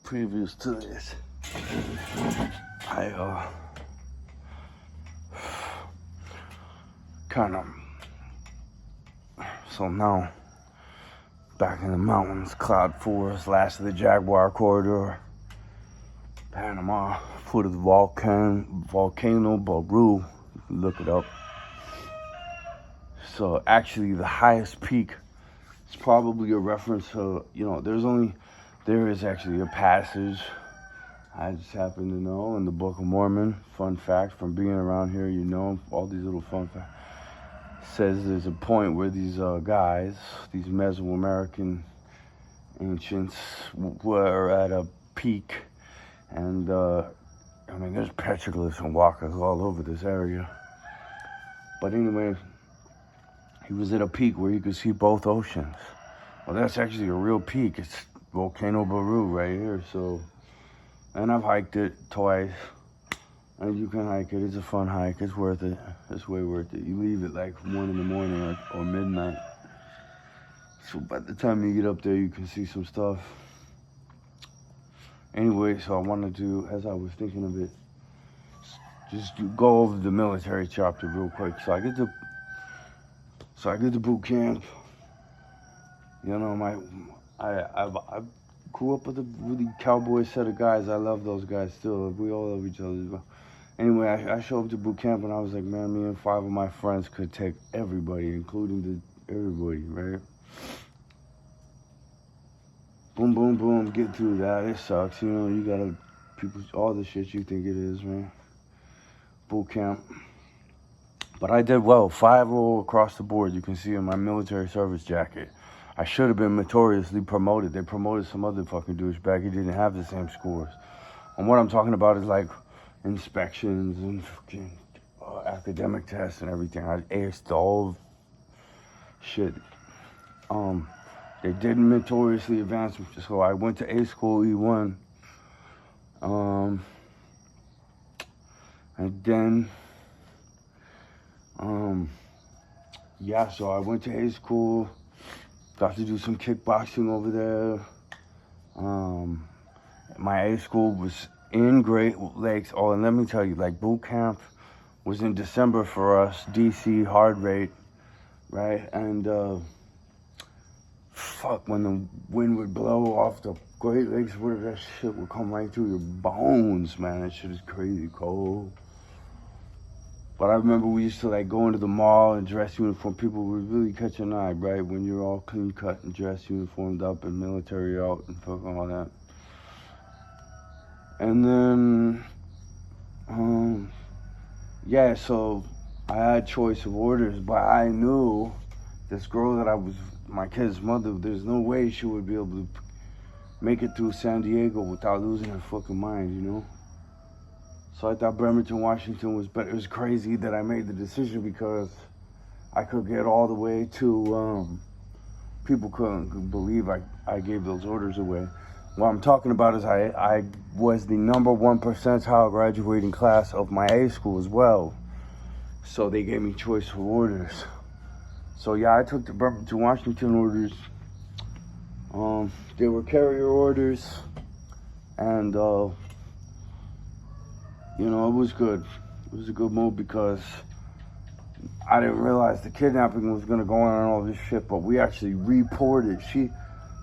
previous to this, I kind of, so now, back in the mountains, Cloud Forest, last of the Jaguar Corridor, Panama, foot of the volcano Baru, look it up. So actually the highest peak is probably a reference to, there is actually a passage I just happen to know in the Book of Mormon. Fun fact, from being around here, all these little fun facts. Says there's a point where these guys, these Mesoamerican ancients, were at a peak, and there's petroglyphs and walkers all over this area. But anyway, he was at a peak where you could see both oceans. Well, that's actually a real peak. It's Volcano Baru right here. So, and I've hiked it twice. And you can hike it. It's a fun hike. It's worth it. It's way worth it. You leave at like 1 in the morning or midnight. So by the time you get up there, you can see some stuff. Anyway, so I wanted to, as I was thinking of it, just go over the military chapter real quick. So I get to boot camp. I grew up with a really cowboy set of guys. I love those guys still. We all love each other. Anyway, I showed up to boot camp and I was like, man, me and 5 of my friends could take everybody, including everybody, right? Boom, boom, boom, get through that. It sucks, you gotta, all the shit you think it is, man. Boot camp. But I did well, 5-0 across the board. You can see in my military service jacket. I should have been notoriously promoted. They promoted some other fucking douchebag. He didn't have the same scores. And what I'm talking about is like inspections and fucking academic tests and everything. I aced all shit. They didn't notoriously advance me, so I went to A school E1. And then, so I went to A school, got to do some kickboxing over there. My A school was in Great Lakes. Oh, and let me tell you, like, boot camp was in December for us, DC, hard rate, right? And, when the wind would blow off the Great Lakes, whatever, that shit would come right through your bones, man. That shit is crazy cold. But I remember we used to like go into the mall and dress uniform. People would really catch an eye, right? When you're all clean cut and dress uniformed up and military out and fucking all that. And then, so I had choice of orders, but I knew this girl that I was my kid's mother, there's no way she would be able to make it through San Diego without losing her fucking mind, So I thought Bremerton, Washington was better. It was crazy that I made the decision because I could get all the way to, people couldn't believe I gave those orders away. What I'm talking about is I was the number 1 percentile graduating class of my A school as well. So they gave me choice of orders. So I took the Bremerton, Washington orders. They were carrier orders, and it was good. It was a good move because I didn't realize the kidnapping was gonna go on and all this shit, but we actually reported.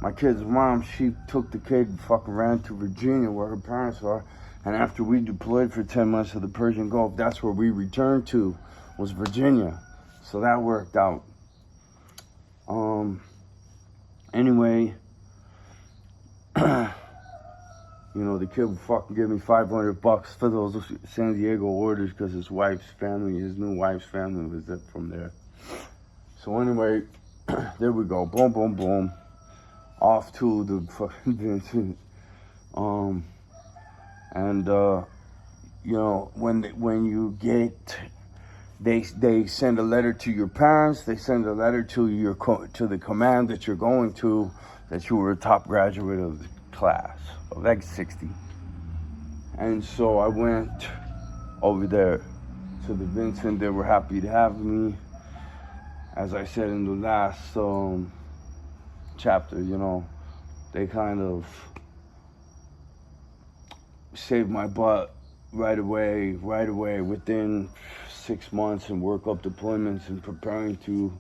My kid's mom, she took the kid and fucking ran to Virginia where her parents are, and after we deployed for 10 months to the Persian Gulf, that's where we returned to, was Virginia. So that worked out. Anyway, the kid would fucking give me $500 for those San Diego orders because his new wife's family was from there. So anyway, there we go. Boom, boom, boom. Off to the fucking Vincent. When you get, they send a letter to your parents. They send a letter to to the command that you're going to, that you were a top graduate of the class of X60. And so I went over there to the Vincent. They were happy to have me. As I said in the last chapter, they kind of save my butt right away, within 6 months, and work up deployments and preparing to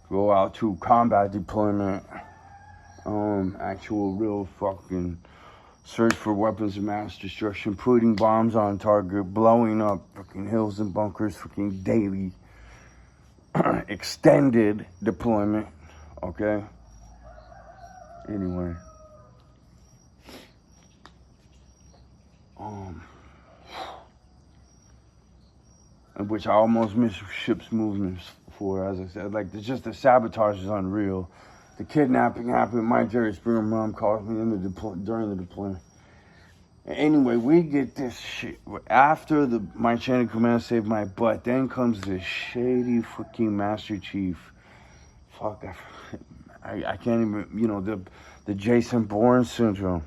go out to combat deployment. Actual real fucking search for weapons of mass destruction, putting bombs on target, blowing up fucking hills and bunkers, fucking daily. Extended deployment, okay? Anyway. Which I almost missed ship's movements for, as I said. Like, it's just the sabotage is unreal. The kidnapping happened. My Jerry Springer mom called me during the deployment. Anyway, we get this shit. After my chain of command saved my butt, then comes this shady fucking Master Chief. Fuck, I can't even, the Jason Bourne syndrome.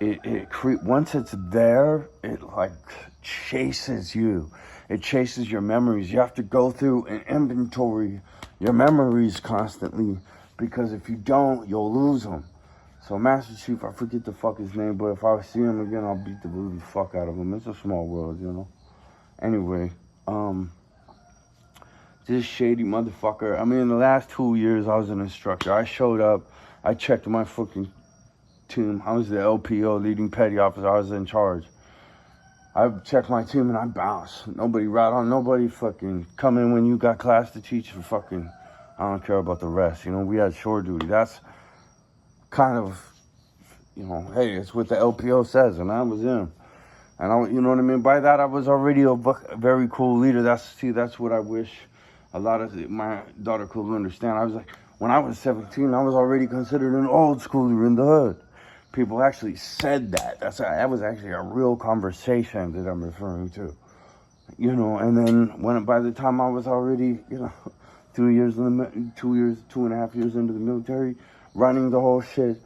Once it's there, it like chases you. It chases your memories. You have to go through and inventory your memories constantly, because if you don't, you'll lose them. So Master Chief, I forget the fuck his name, but if I see him again, I'll beat the living fuck out of him. It's a small world, Anyway, this shady motherfucker. I mean, in the last 2 years, I was an instructor. I showed up. I checked my fucking team. I was the LPO, leading petty officer. I was in charge. I checked my team and I bounced. Nobody nobody fucking come in when you got class to teach for fucking, I don't care about the rest. We had shore duty. That's kind of, hey, it's what the LPO says, and I was him. And you know what I mean? By that, I was already a very cool leader. That's what I wish a lot of my daughter could understand. I was like, when I was 17, I was already considered an old schooler in the hood. People actually said that. That was actually a real conversation that I'm referring to. And then by the time I was already, 2.5 years into the military, running the whole shit,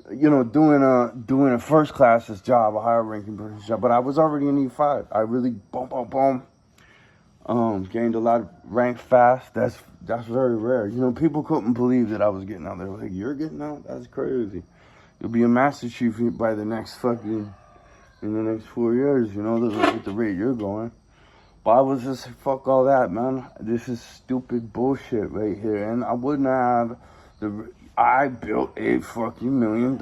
doing a first class's job, a higher ranking person's job. But I was already in E5. I really gained a lot of rank fast. That's very rare. People couldn't believe that I was getting out. They were like, "You're getting out? That's crazy. You'll be a Master Chief by in the next 4 years, with the rate you're going." But I was just, fuck all that, man. This is stupid bullshit right here. And I wouldn't have I built a fucking $1 million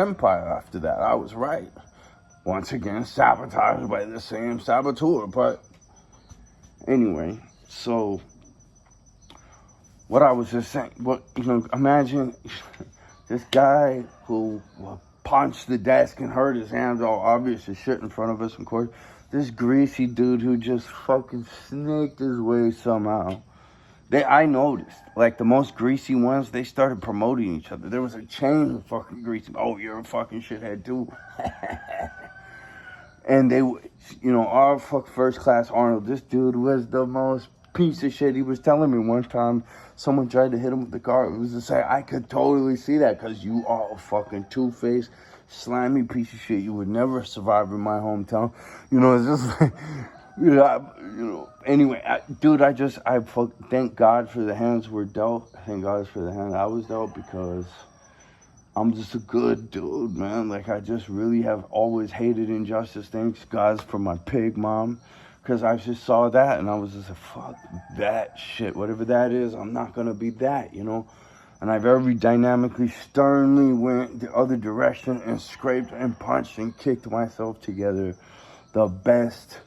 empire after that. I was right. Once again, sabotaged by the same saboteur. But anyway, so what I was just saying, imagine this guy who punched the desk and hurt his hands all obvious as shit in front of us, of course. This greasy dude who just fucking snaked his way somehow. I noticed, like the most greasy ones, they started promoting each other. There was a chain of fucking greasy. Oh, you're a fucking shithead too. And they, our first class Arnold, this dude was the most piece of shit. He was telling me one time someone tried to hit him with the car. It was to say, I could totally see that, because you are a fucking two-faced, slimy piece of shit. You would never survive in my hometown. It's just like, anyway, I thank God for the hands we're dealt. Thank God for the hand I was dealt, because I'm just a good dude, man. Like, I just really have always hated injustice. Thanks God for my pig mom, because I just saw that and I was just like, fuck that shit. Whatever that is, I'm not going to be that, And I very dynamically, sternly went the other direction and scraped and punched and kicked myself together. The best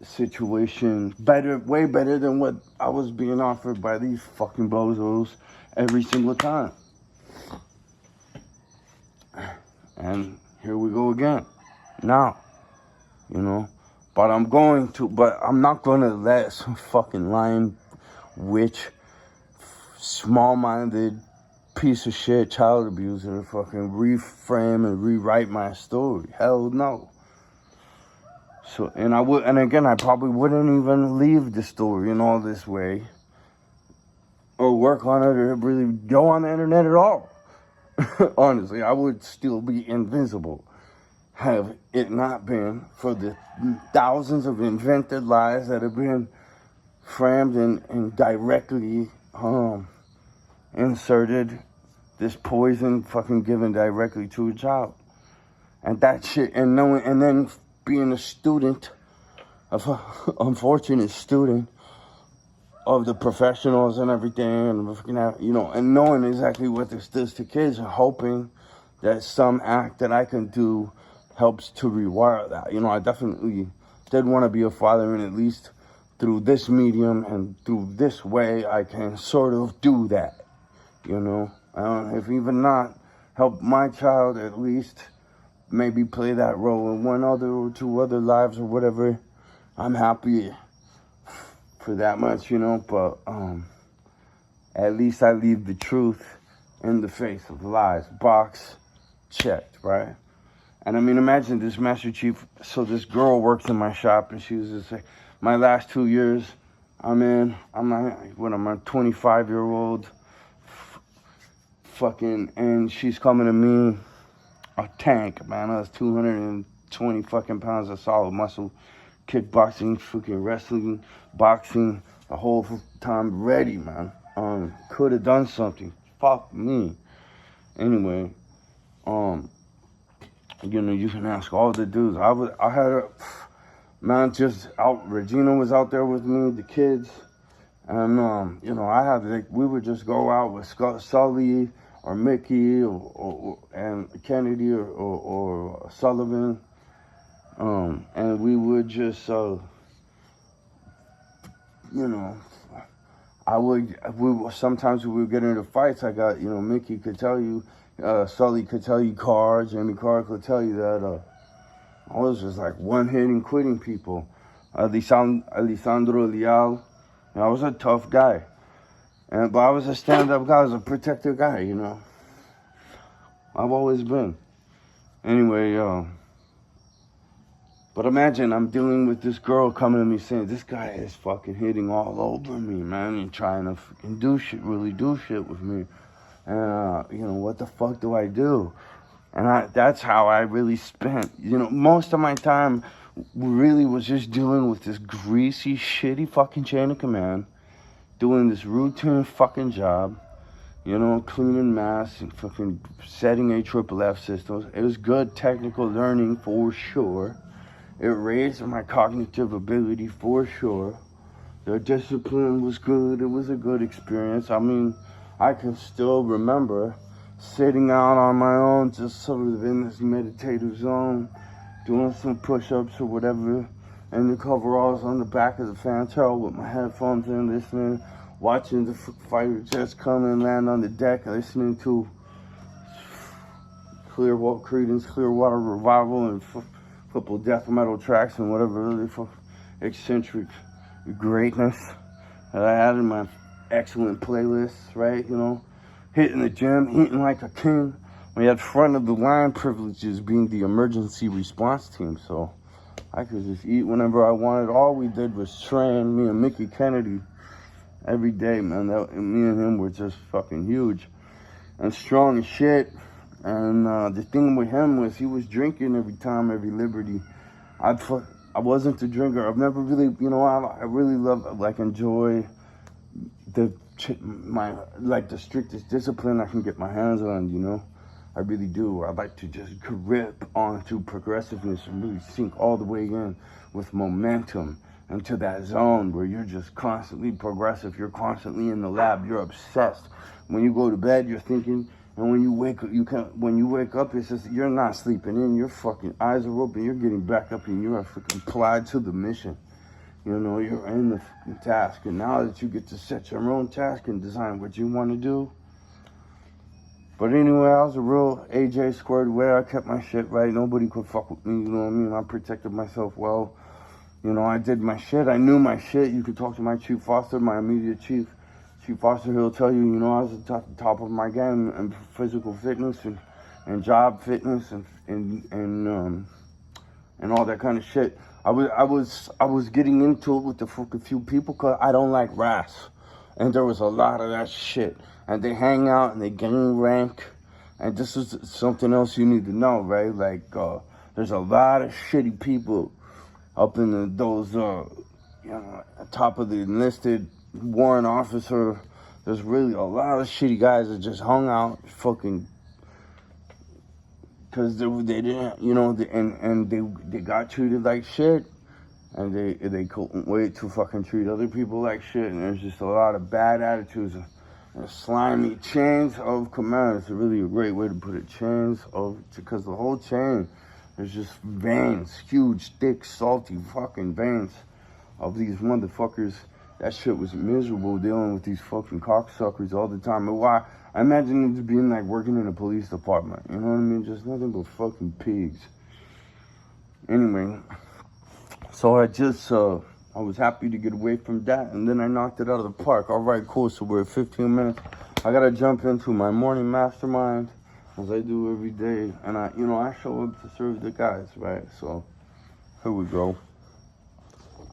situation, way better than what I was being offered by these fucking bozos every single time. And here we go again. Now, but I'm not going to let some fucking lying witch, small-minded piece of shit child abuser fucking reframe and rewrite my story. Hell no. So, I probably wouldn't even leave the story in all this way, or work on it, or really go on the internet at all. Honestly, I would still be invisible, have it not been for the thousands of invented lies that have been framed and directly inserted, this poison fucking given directly to a child. And that shit, and knowing, and then being a student, unfortunate student of the professionals and everything, and and knowing exactly what this does to kids, and hoping that some act that I can do helps to rewire that. I definitely did want to be a father, and at least through this medium and through this way, I can sort of do that. If even not help my child, at least maybe play that role in one other or two other lives or whatever. I'm happy for that much, but at least I leave the truth in the face of lies. Box checked, right? And I mean, imagine this, Master Chief. So this girl works in my shop, and she was just like, my last 2 years, I'm a 25-year-old, and she's coming to me, a tank, man. I was 220 fucking pounds of solid muscle, kickboxing, fucking wrestling, boxing, the whole time ready, man. Could have done something. Fuck me. Anyway, you can ask all the dudes. Just out. Regina was out there with me, the kids, and we would just go out with Sully or Mickey and Kennedy or Sullivan, and we would just sometimes we would get into fights. I got, Mickey could tell you, Sully could tell you cards, Jimmy Carr could tell you that I was just like one-hitting quitting people. Alessandro Leal, I was a tough guy. But I was a stand-up guy, I was a protector guy, I've always been. Anyway, but imagine I'm dealing with this girl coming to me saying, this guy is fucking hitting all over me, man, and trying to fucking really do shit with me. And, what the fuck do I do? And that's how I really spent, most of my time really was just dealing with this greasy, shitty fucking chain of command, doing this routine fucking job, cleaning masks and fucking setting AFFF systems. It was good technical learning for sure. It raised my cognitive ability for sure. The discipline was good. It was a good experience. I mean, I can still remember sitting out on my own, just sort of in this meditative zone, doing some push-ups or whatever, and the coveralls on the back of the fantail with my headphones in, listening, watching the fighter jets come and land on the deck, listening to Creedence Clearwater Revival and a couple death metal tracks and whatever really eccentric greatness that I had in my excellent playlists, right? Hitting the gym, eating like a king. We had front of the line privileges being the emergency response team, so I could just eat whenever I wanted. All we did was train, me and Mickey Kennedy, every day, man. Me and him were just fucking huge and strong as shit. And the thing with him was he was drinking every Liberty. I wasn't a drinker. I've never really, I really love, enjoy the strictest discipline I can get my hands on, I really do. I like to just grip onto progressiveness and really sink all the way in with momentum into that zone where you're just constantly progressive. You're constantly in the lab. You're obsessed. When you go to bed, you're thinking, and when you wake up, it's just, you're not sleeping in. Your fucking eyes are open. You're getting back up and you're fucking applied to the mission. You're in the fucking task. And now that you get to set your own task and design what you want to do. But anyway, I was a real AJ squared away. I kept my shit right. Nobody could fuck with me, you know what I mean? I protected myself well. I did my shit. I knew my shit. You could talk to my Chief Foster, my immediate chief. Chief Foster, he'll tell you, I was at the top of my game in physical fitness and job fitness and all that kind of shit. I was getting into it with a few people because I don't like RAS. And there was a lot of that shit. And they hang out and they gain rank. And this is something else you need to know, right? There's a lot of shitty people up in those, top of the enlisted warrant officer. There's really a lot of shitty guys that just hung out, fucking Because they didn't, you know, and they got treated like shit. And they couldn't wait to fucking treat other people like shit. And there's just a lot of bad attitudes and slimy chains of command. It's really a great way to put it. Chains of, because the whole chain, there's just veins, huge, thick, salty fucking veins of these motherfuckers. That shit was miserable dealing with these fucking cocksuckers all the time. And why? I imagine it just being like working in a police department. You know what I mean? Just nothing but fucking pigs. Anyway. So I was happy to get away from that, and then I knocked it out of the park. All right, cool, so we're at 15 minutes. I gotta jump into my morning mastermind, as I do every day, and I show up to serve the guys, right? So, here we go.